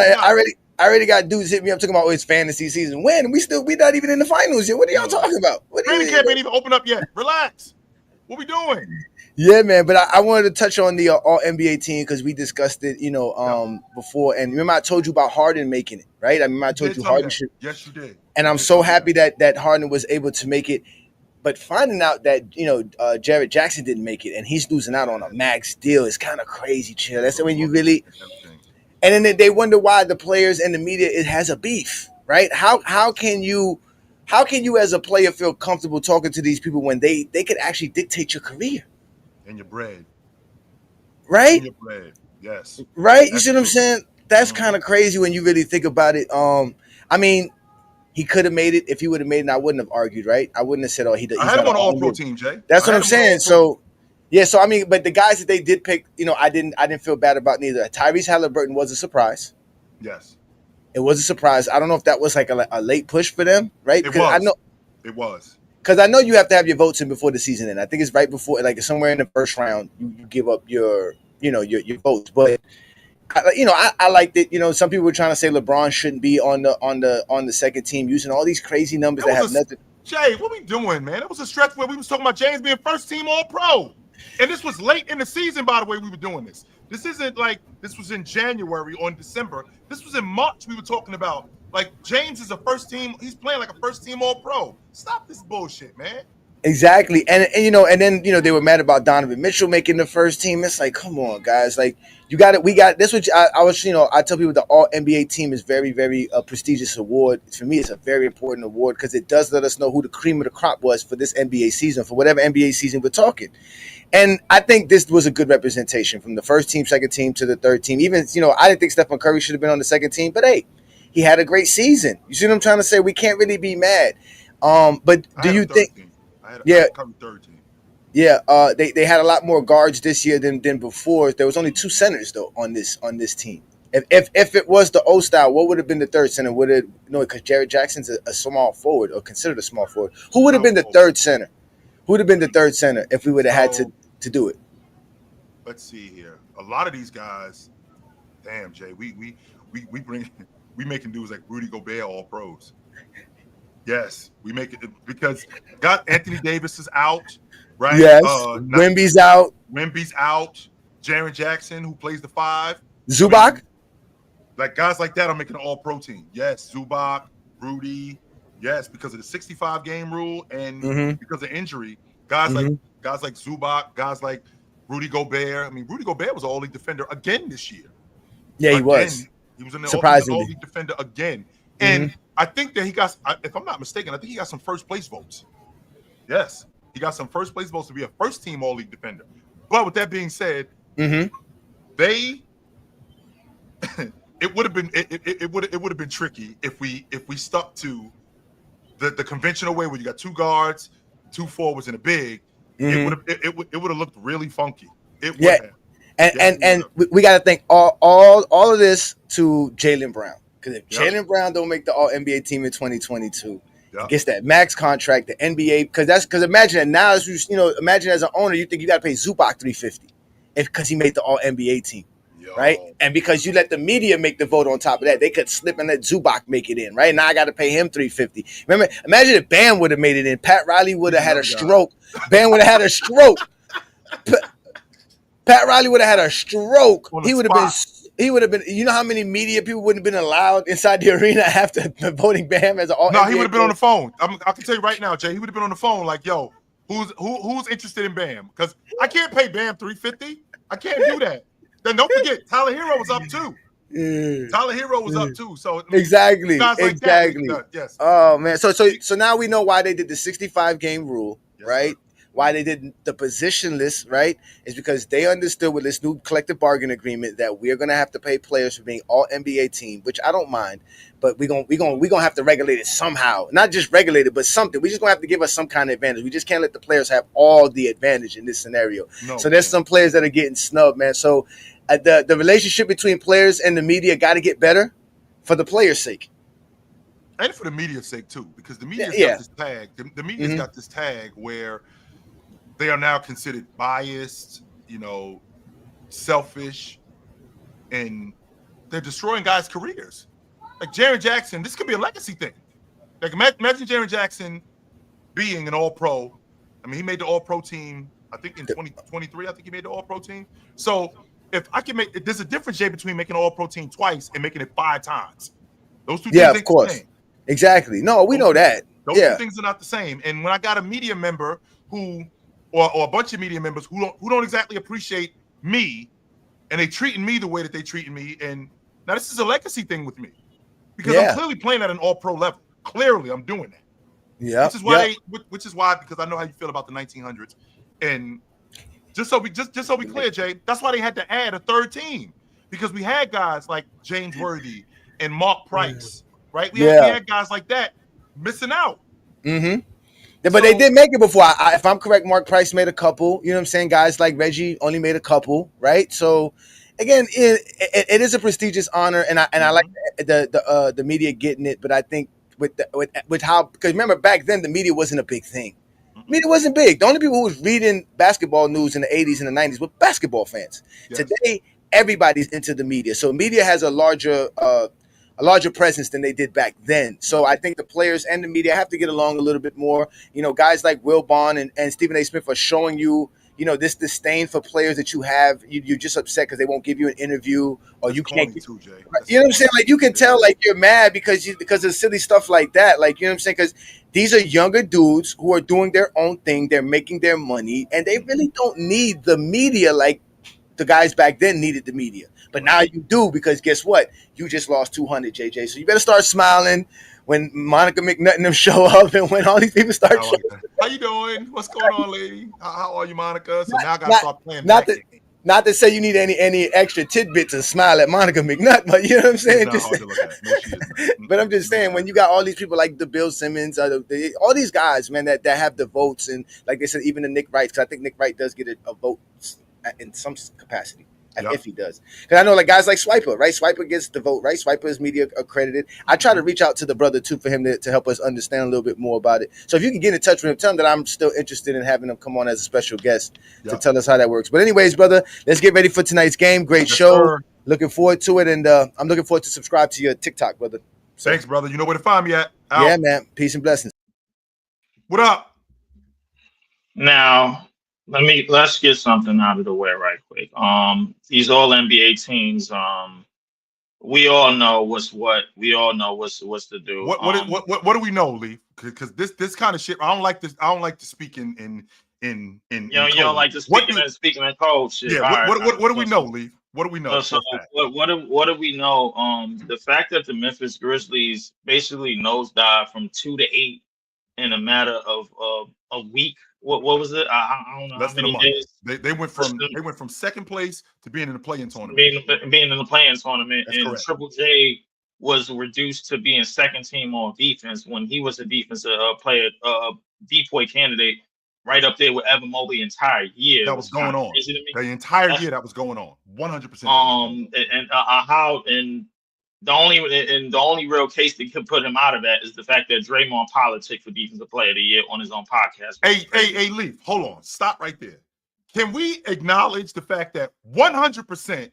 I already got dudes hit me up talking about it's fantasy season. When we not even in the finals yet. What are y'all talking about? Training camp ain't even open up yet. Relax. What we doing? Yeah, man. But I wanted to touch on the All NBA team because we discussed it, before. And remember, I told you about Harden making it, right? I remember I told you Harden should. Yes, you did. And I'm so happy that Harden was able to make it. But finding out that Jared Jackson didn't make it and he's losing out on a max deal is kind of crazy, chill. That's when you really. And then they wonder why the players and the media has a beef, right? How can you as a player feel comfortable talking to these people when they could actually dictate your career? And your bread. Right? And your bread. Yes. Right? You see what I'm saying? That's kind of crazy when you really think about it. I mean, he could have made it. If he would have made it, I wouldn't have argued, right? I wouldn't have said, he's I had him on an all-pro team, Jay. That's what I'm saying. So, yeah, I mean, but the guys that they did pick, I didn't feel bad about neither. Tyrese Halliburton was a surprise. Yes. It was a surprise. I don't know if that was like a late push for them, right? It was. Because I know you have to have your votes in before the season ends. I think it's right before, like somewhere in the first round, you give up your votes. But I liked it. Some people were trying to say LeBron shouldn't be on the second team, using all these crazy numbers that have nothing. Jay, what we doing, man? It was a stretch where we was talking about James being first team All-Pro, and this was late in the season. By the way, we were doing this. This isn't like this was in January or in December. This was in March. We were talking about. Like, James is a first team. He's playing like a first team All-Pro. Stop this bullshit, man. Exactly, and and then they were mad about Donovan Mitchell making the first team. It's like, come on, guys, like you got it. We got this. What I was, I tell people the All NBA team is very, very prestigious award. For me, it's a very important award because it does let us know who the cream of the crop was for this NBA season, for whatever NBA season we're talking. And I think this was a good representation from the first team, second team to the third team. Even I didn't think Stephen Curry should have been on the second team, but hey, he had a great season. You see what I'm trying to say? We can't really be mad. But do you think? Yeah, third team. Yeah, they had a lot more guards this year than before. There was only 2 centers though on this team. If it was the old style, what would have been the third center? Would it because Jared Jackson's a small forward or considered a small forward? Who would have been the third center? Who would have been the third center if we would have had to do it? Let's see here. A lot of these guys, damn Jay, we making dudes like Rudy Gobert all pros. Yes, we make it because Anthony Davis is out, right? Yes, Wemby's out. Wemby's out. Jaren Jackson, who plays the 5. Zubac. Like guys like that are making an all-pro team. Yes, Zubac, Rudy. Yes, because of the 65 game rule and because of injury, guys like Zubac, guys like Rudy Gobert. I mean, Rudy Gobert was an all-league defender again this year. Yeah, he was. He was an surprisingly all-league defender again, and I think that he got, if I'm not mistaken, I think he got some first place votes. Yes, he got some first place votes to be a first team all league defender. But with that being said, it would have been it would have been tricky if we stuck to the conventional way where you got 2 guards, 2 forwards, and a big. It would have looked really funky. It would have. And we got to thank all of this to Jaylen Brown. Because if Jaylen Brown don't make the All NBA team in 2022, gets that max contract, the NBA, because imagine that now, imagine as an owner, you think you got to pay Zubac $350 because he made the All NBA team, right? And because you let the media make the vote on top of that, they could slip and let Zubac make it in, right? Now I got to pay him $350. Remember, imagine if Bam would have made it in. Pat Riley would have had a stroke. Bam would have had a stroke. Pat Riley would have had a stroke. He would have been. He would have been. You know how many media people wouldn't have been allowed inside the arena after voting Bam as an All? No, he would have been on the phone. I can tell you right now, Jay. He would have been on the phone like, "Yo, who's interested in Bam? Because I can't pay Bam $350. I can't do that." Then don't forget, Tyler Hero was up too. Tyler Hero was up too. So exactly. Yes. Oh man. So now we know why they did the 65 game rule, right? Sir. Why they did the position list, right? Is because they understood with this new collective bargain agreement that we're gonna have to pay players for being All NBA team, which I don't mind, but we're gonna have to regulate it somehow. Not just regulate it, but something. We're just gonna have to give us some kind of advantage. We just can't let the players have all the advantage in this scenario. So there's some players that are getting snubbed, man. So the relationship between players and the media got to get better for the players' sake. And for the media's sake too, because the media's got this tag. The media's got this tag where they are now considered biased, selfish, and they're destroying guys' careers. Like Jaren Jackson, this could be a legacy thing. Like imagine Jaren Jackson being an All-Pro. I mean, he made the All-Pro team, I think in 2023, I think he made the All-Pro team. So if there's a difference, Jay, between making an All-Pro team twice and making it 5 times. Those two things ain't the same. Exactly. No, we know that. Those two things are not the same. And when I got a media member or a bunch of media members who don't exactly appreciate me, and they treating me the way that they treating me, and now this is a legacy thing with me because I'm clearly playing at an All-Pro level. Clearly, I'm doing that. Yeah, which is why because I know how you feel about the 1900s, and just so we clear, Jay, that's why they had to add a third team because we had guys like James Worthy and Mark Price, right? We had guys like that missing out. But they did make it before. If I'm correct, Mark Price made a couple. You know what I'm saying? Guys like Reggie only made a couple, right? So, again, it is a prestigious honor, and I like the media getting it. But I think with how, because remember back then the media wasn't a big thing. Media wasn't big. The only people who was reading basketball news in the 80s and the 90s were basketball fans. Yes. Today, everybody's into the media, so media has a larger presence than they did back then. So I think the players and the media have to get along a little bit more. Guys like Will Bond and Stephen A. Smith are showing you, this disdain for players that you have. You're just upset because they won't give you an interview, or you can't. Too, Jay. You know what I'm saying? Like, you can tell, like, you're mad because of silly stuff like that. Like, you know what I'm saying? Because these are younger dudes who are doing their own thing. They're making their money, and they really don't need the media like the guys back then needed the media. But now you do, because guess what? You just lost 200, JJ. So you better start smiling when Monica McNutt and them show up, and when all these people start showing up. How you doing? What's going on, lady? How are you, Monica? So now I gotta start playing. Not to say you need any extra tidbits to smile at Monica McNutt, but you know what I'm saying? But I'm just saying, when you got all these people like the Bill Simmons, all these guys, man, that have the votes, and like they said, even the Nick Wright, because I think Nick Wright does get a vote in some capacity. If he does, because I know like guys like Swiper, right? Swiper gets the vote, right? Swiper is media accredited. I try to reach out to the brother too for him to help us understand a little bit more about it. So if you can get in touch with him, tell him that I'm still interested in having him come on as a special guest to tell us how that works. But anyways, brother, let's get ready for tonight's game. Great show. Sir. Looking forward to it, and I'm looking forward to subscribe to your TikTok, brother. So, thanks, brother. You know where to find me at. Out. Yeah, man. Peace and blessings. What up? Now, let's get something out of the way right quick. These all NBA teams, we all know what's what. We all know what's to do. What do we know, Lee? Because this kind of shit, I don't like this. I don't like to speak in you don't like to speaking in code shit. Yeah. What do we know, Lee? What do we know? What do we know? The fact that the Memphis Grizzlies basically nosedived from 2 to 8 in a matter of a week. What was it? I don't know. Less than a month. They went from second place to being in the play-in tournament. Being in the play-in tournament, That's and correct. Triple J was reduced to being second team on defense when he was a defensive player, decoy candidate, right up there with Evan Mobley entire year. That was going on. The entire year that was going on. 100%. The only real case that could put him out of that is the fact that Draymond politicked for Defensive Player of the Year on his own podcast. Hey, Leaf, hold on. Stop right there. Can we acknowledge the fact that 100%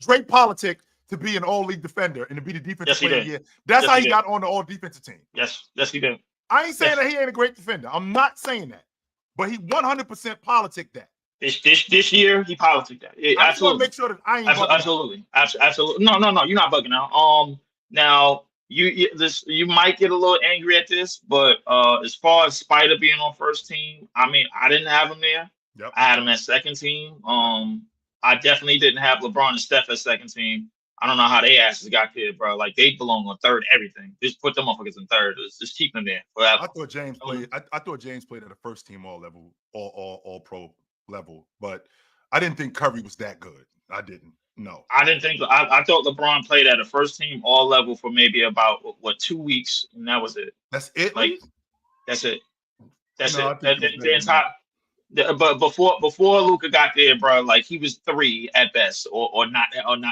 Dre politicked to be an all-league defender and to be the Defensive Player of the Year? That's how he got on the all-defensive team. Yes, he did. I ain't saying that he ain't a great defender. I'm not saying that. But he 100% politicked that. This year, he politicked that. I just want to make sure that I ain't absolutely. No, you're not bugging out. Now you might get a little angry at this, but as far as Spider being on first team, I mean, I didn't have him there. Yep. I had him at second team. I definitely didn't have LeBron and Steph at second team. I don't know how they asses got there, bro. Like, they belong on third everything. Just put them motherfuckers in third. Just keep them there forever. I thought James played. I thought James played at a first team all level, all pro level, but I didn't think Curry was that good. I didn't. No, I didn't think. I thought LeBron played at a first team all level for maybe about 2 weeks, and that was it. That's it. Like, that's it. That's it. The entire. But before Luka got there, bro, like, he was 3 at best, or not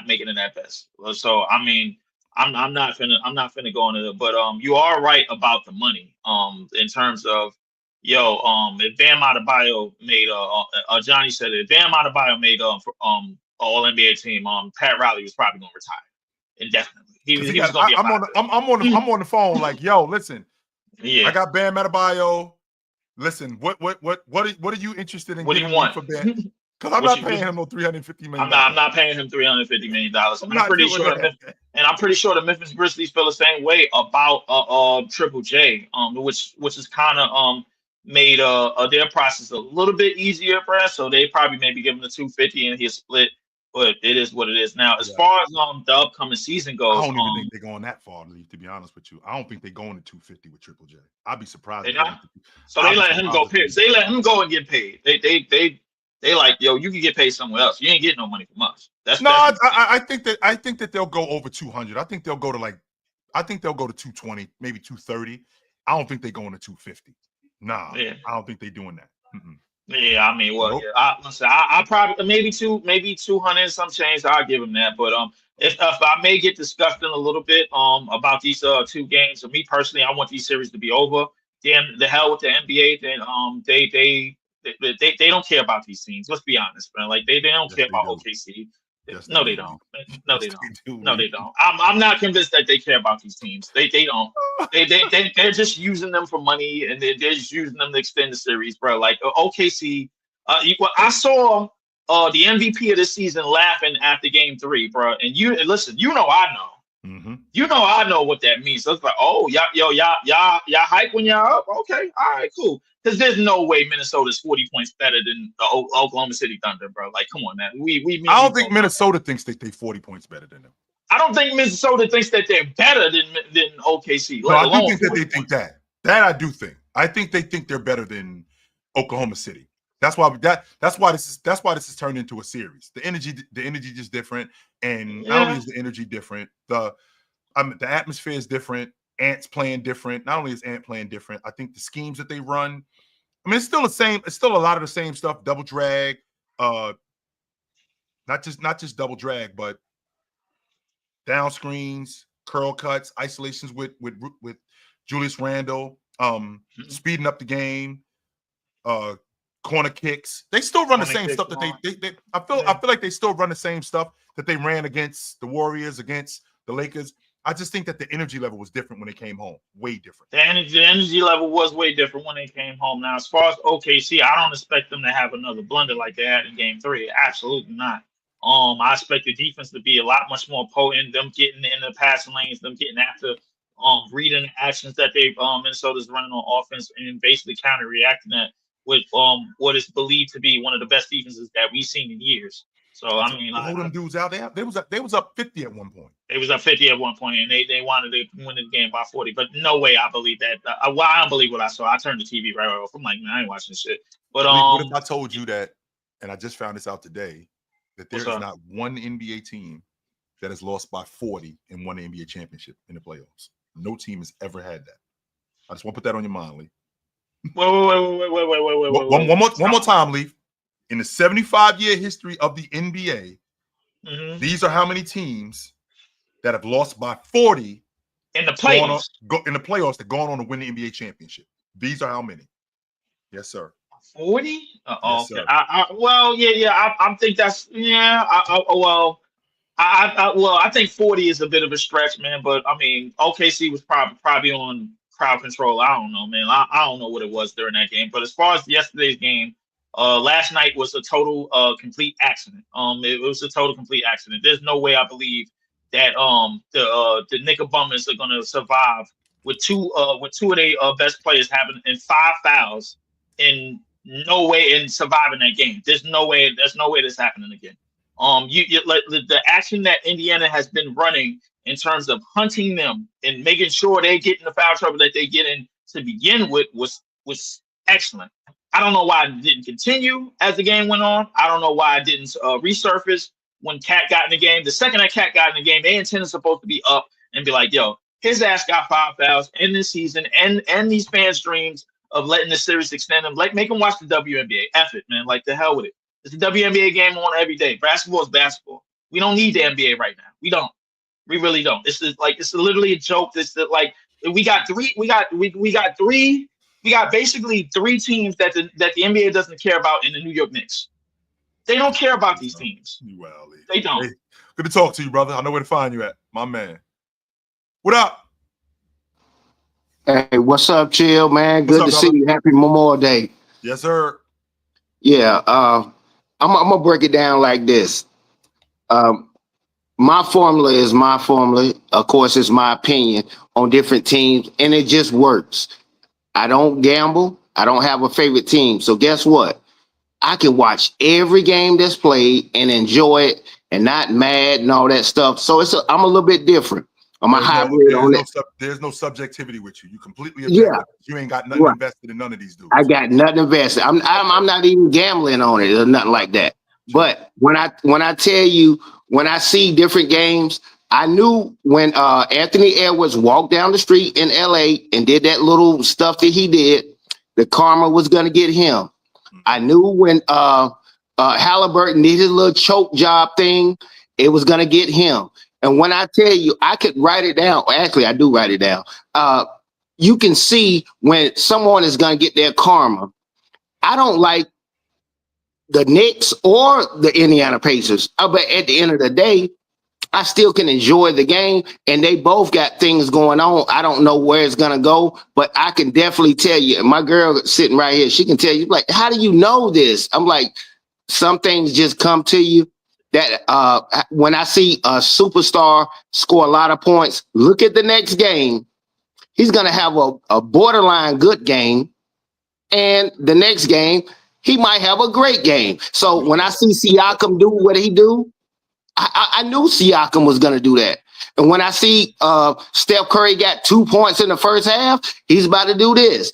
making it at best. So I mean, I'm not finna go into it. But you are right about the money. In terms of, if Bam Adebayo made Johnny said it, if Bam Adebayo made all NBA team, Pat Riley was probably gonna retire indefinitely. He was gonna be I'm on the phone like, yo, listen, yeah, I got Bam Adebayo. Listen, what are you interested in? What do you want for Bam? Because I'm not paying him no $350 million. I'm not paying him $350 million. I'm pretty sure the Memphis Grizzlies feel the same way about Triple J, which is kind of made their process a little bit easier for us. So they probably maybe give him the $250 and he'll split. But it is what it is now. As far as the upcoming season goes, I don't even think they're going that far, to be honest with you. I don't think they're going to 250 with Triple J. I'd be surprised. So they let him go. They let him go and get paid. They like, yo, you can get paid somewhere else. You ain't getting no money from us. I think that they'll go over 200. I think they'll go to 220, maybe 230. I don't think they're going to 250. Nah, yeah. I don't think they're doing that. Mm-mm. Yeah, I mean, well, nope. I probably maybe 200 some change. I'll give him that. But if I may get disgusting a little bit about these 2 games, for me personally, I want these series to be over. Damn the hell with the NBA. Then they don't care about these teams. Let's be honest, man. Like they don't care about OKC. No, they don't. No, they don't. No, they don't. I'm not convinced that they care about these teams. They don't. They're just using them for money, and they're just using them to extend the series, bro. Like OKC, Well, I saw the MVP of the season laughing after Game 3, bro. And listen, I know. Mm-hmm. I know what that means. So it's like, oh, y'all hype when y'all up. Okay, all right, cool. Because there's no way Minnesota's 40 points better than the Oklahoma City Thunder, bro. Like, come on, man. I don't think Minnesota thinks that they 40 points better than them. I don't think Minnesota thinks that they're better than OKC. No, I do think that they think that. That I do think. I think they think they're better than Oklahoma City. That's why this is turned into a series. The energy just different, and not only is the energy different, the atmosphere is different. Ant's playing different. Not only is Ant playing different, I think the schemes that they run. I mean, it's still the same. It's still a lot of the same stuff. Double drag, not just double drag, but down screens, curl cuts, isolations with Julius Randle, speeding up the game, corner kicks. They still run the same stuff that they I feel like they still run the same stuff that they ran against the Warriors, against the Lakers. I just think that the energy level was different when they came home. Way different. The energy level was way different when they came home. Now, as far as OKC, I don't expect them to have another blunder like they had in Game 3. Absolutely not. I expect the defense to be a lot much more potent. Them getting in the passing lanes, them getting after reading the actions that Minnesota's running on offense, and basically counter-reacting that with what is believed to be one of the best defenses that we've seen in years. So I mean, hold them dudes out there. They was up 50 at one point. They was up 50 at one point, and they wanted to win the game by 40. But no way I believe that. I don't believe what I saw. I turned the TV right off. I'm like, man, I ain't watching this shit. But what if I told you that, and I just found this out today, that there is not one NBA team that has lost by 40 and won the NBA championship in the playoffs. No team has ever had that. I just want to put that on your mind, Lee. Wait. One more time, Lee. In the 75-year history of the NBA, these are how many teams that have lost by 40 in the playoffs. That gone on to win the NBA championship. These are how many? Yes, sir. 40? Yes, okay. I think that's I think 40 is a bit of a stretch, man. But I mean, OKC was probably on crowd control. I don't know, man. I don't know what it was during that game. But as far as yesterday's game, last night was a total complete accident. It was a total complete accident. There's no way I believe that the Knickerbombers are going to survive with two of their best players having 5 fouls in no way in surviving that game. There's no way that's happening again. The action that Indiana has been running in terms of hunting them and making sure they get in the foul trouble that they get in to begin with was excellent. I don't know why it didn't continue as the game went on. I don't know why it didn't resurface when Cat got in the game. The second that Cat got in the game, they intended supposed to be up and be like, yo, his ass got 5 fouls in this season and these fans' dreams of letting the series extend them. Like, make them watch the WNBA. F it, man. Like, the hell with it. It's the WNBA game on every day. Basketball is basketball. We don't need the NBA right now. We don't. We really don't. It's literally a joke. We got basically 3 teams that the NBA doesn't care about in the New York Knicks. They don't care about these teams. Well, they don't. Hey, good to talk to you, brother. I know where to find you at, my man. What up? Hey, what's up, Chill, man? Good to see you. Happy Memorial Day. Yes, sir. Yeah, I'm gonna break it down like this. My formula is my formula. Of course, it's my opinion on different teams, and it just works. I don't gamble. I don't have a favorite team. So guess what? I can watch every game that's played and enjoy it and not mad and all that stuff. So I'm a little bit different. I'm a hybrid on it. There's no subjectivity with you. You completely objective. You ain't got nothing invested in none of these dudes. I got nothing invested. I'm not even gambling on it or nothing like that. But when I tell you, when I see different games, I knew when Anthony Edwards walked down the street in LA and did that little stuff that he did, the karma was gonna get him. I knew when Halliburton did his little choke job thing, it was gonna get him. And when I tell you, I could write it down. Actually, I do write it down. You can see when someone is gonna get their karma. I don't like the Knicks or the Indiana Pacers, but at the end of the day, I still can enjoy the game, and they both got things going on. I don't know where it's gonna go, but I can definitely tell you. My girl sitting right here, she can tell you, like, how do you know this? I'm like, some things just come to you. That when I see a superstar score a lot of points, look at the next game. He's gonna have a borderline good game, and the next game he might have a great game. So when I see Siakam do what he do, I knew Siakam was going to do that. And when I see Steph Curry got 2 points in the first half, he's about to do this.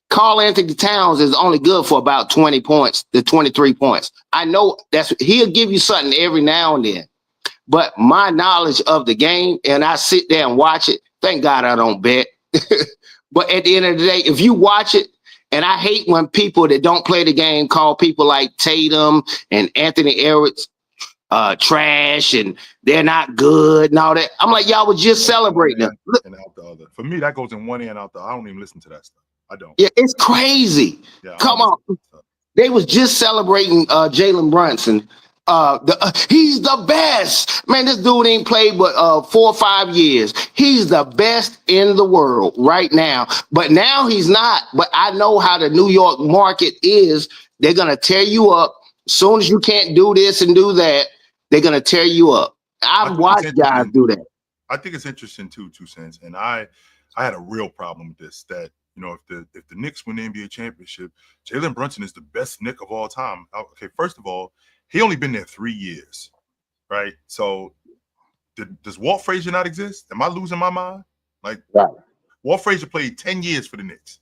Karl Anthony Towns is only good for about 20 points to 23 points. I know he'll give you something every now and then. But my knowledge of the game, and I sit there and watch it, thank God I don't bet. But at the end of the day, if you watch it, and I hate when people that don't play the game call people like Tatum and Anthony Edwards trash and they're not good and all that. I'm like, y'all were just celebrating them. And out the other. For me, that goes in one ear and out the other. I don't even listen to that stuff. I don't. Yeah, it's crazy. Yeah, come on. They was just celebrating Jalen Brunson. He's the best. Man, this dude ain't played but 4 or 5 years. He's the best in the world right now. But now he's not. But I know how the New York market is. They're going to tear you up. As soon as you can't do this and do that, they're going to tear you up. I've watched guys do that. I think it's interesting too, 2 Cents. And I had a real problem with this, that, you know, if the Knicks win the NBA championship, Jalen Brunson is the best Knick of all time. Okay, first of all, he only been there 3 years, right? So does Walt Frazier not exist? Am I losing my mind? Like, right. Walt Frazier played 10 years for the Knicks.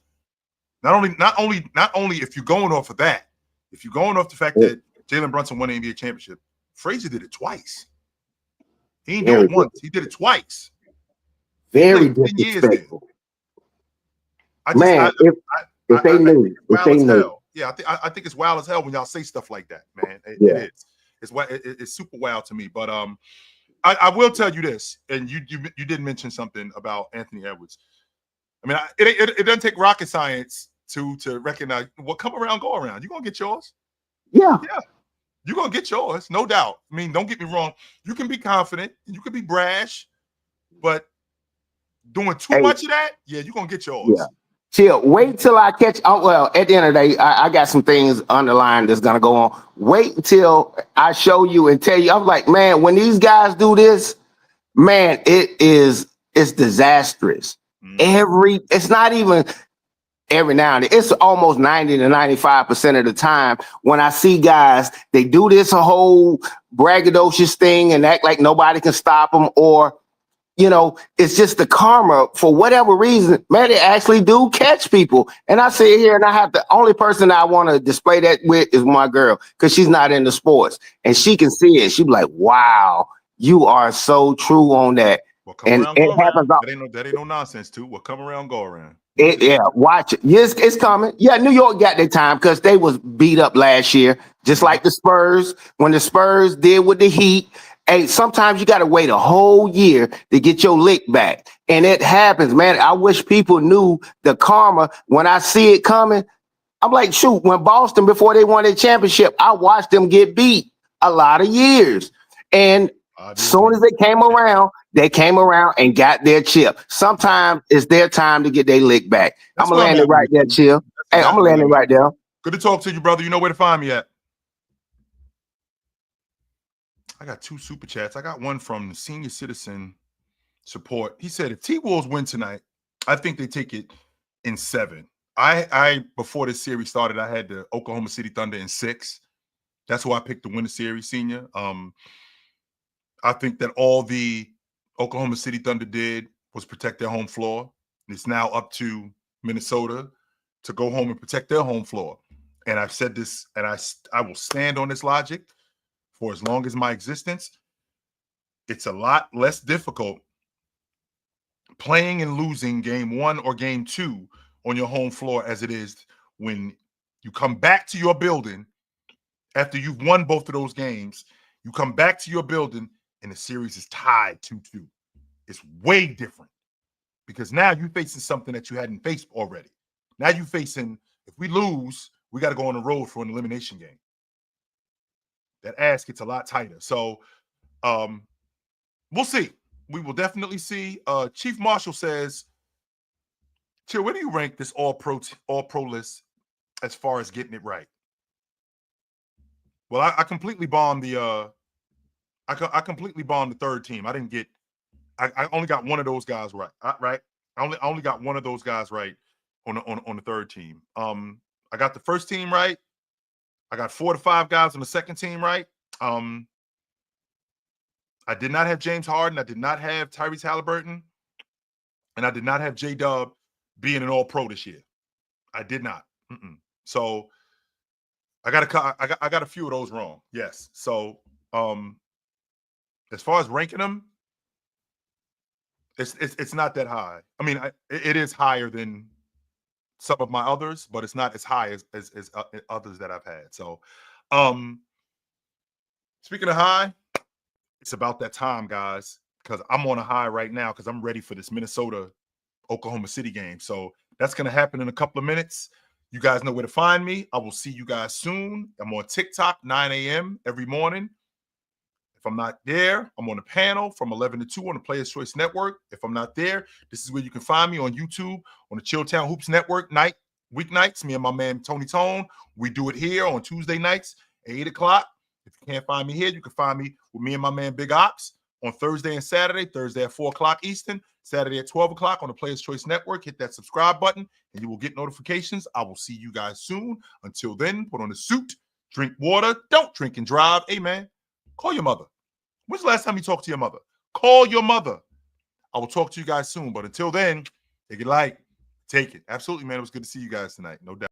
Not only if you're going off of that, if you're going off the fact that Jalen Brunson won the NBA championship, Frazier did it twice. He didn't do it once. He did it twice. Very disrespectful. Man, if they knew. Yeah, I think it's wild as hell when y'all say stuff like that, man. It is. It's super wild to me. But I will tell you this, and you did mention something about Anthony Edwards. I mean, it doesn't take rocket science to recognize what come around, go around. You're gonna get yours. Yeah. You're gonna get yours, no doubt. I mean, don't get me wrong. You can be confident, you can be brash, but doing too much of that, you're gonna get yours. Yeah. Chill. Wait till I catch. Well, at the end of the day, I got some things underlined that's gonna go on. Wait until I show you and tell you. I'm like, man, when these guys do this, man, it's disastrous. It's not even every now and then. It's almost 90 to 95% of the time when I see guys, they do this whole braggadocious thing and act like nobody can stop them, or you know, it's just the karma for whatever reason. Man, they actually do catch people. And I sit here and the only person I want to display that with is my girl, because she's not into sports and she can see it. She'd be like, wow, you are so true on that. Well, and it happens. That ain't no nonsense too. Well, come around, go around. Watch it. Yes, it's coming. Yeah, New York got their time because they was beat up last year, just like the Spurs. When the Spurs did with the Heat, hey, sometimes you got to wait a whole year to get your lick back. And it happens, man. I wish people knew the karma. When I see it coming, I'm like, shoot, when Boston, before they won their championship, I watched them get beat a lot of years. And as soon as they came around and got their chip. Sometimes it's their time to get their lick back. I'm going to land it right there, Chill. Hey, I'm going to land it right there. Good to talk to you, brother. You know where to find me at. I got 2 super chats. I got one from Senior Citizen Support. He said, if T-Wolves win tonight, I think they take it in 7. I before this series started, I had the Oklahoma City Thunder in 6. That's who I picked to win the series, Senior. I think that all the Oklahoma City Thunder did was protect their home floor. It's now up to Minnesota to go home and protect their home floor. And I've said this, and I will stand on this logic for as long as my existence. It's a lot less difficult playing and losing game 1 or game 2 on your home floor as it is when you come back to your building after you've won both of those games. You come back to your building and the series is tied 2-2. It's way different because now you're facing something that you hadn't faced already. Now you're facing, if we lose, we got to go on the road for an elimination game. That ass gets a lot tighter. So we'll see. We will definitely see. Chief Marshall says, Chill, where do you rank this all pro list as far as getting it right? Well, I completely bombed the I completely bombed the third team. I didn't get I only got one of those guys right. Right? I only got one of those guys right on the third team. I got the first team right. I got 4 to 5 guys on the second team right. I did not have James Harden. I did not have Tyrese Halliburton. And I did not have J-Dub being an all-pro this year. I did not. So I got a few of those wrong. Yes. So as far as ranking them, it's not that high. I mean, it is higher than some of my others, but it's not as high as others that I've had. So speaking of high, it's about that time, guys, because I'm on a high right now because I'm ready for this Minnesota-Oklahoma City game. So that's going to happen in a couple of minutes. You guys know where to find me. I will see you guys soon. I'm on TikTok, 9 a.m. every morning. If I'm not there, I'm on the panel from 11 to 2 on the Players Choice Network. If I'm not there, this is where you can find me on YouTube on the Chilltown Hoops Network weeknights. Me and my man Tony Tone. We do it here on Tuesday nights at 8 o'clock. If you can't find me here, you can find me with me and my man Big Ops on Thursday and Saturday. Thursday at 4 o'clock Eastern, Saturday at 12 o'clock on the Players Choice Network. Hit that subscribe button and you will get notifications. I will see you guys soon. Until then, put on a suit, drink water, don't drink and drive. Hey, man, call your mother. When's the last time you talked to your mother? Call your mother. I will talk to you guys soon. But until then, take it light. Take it. Absolutely, man. It was good to see you guys tonight. No doubt.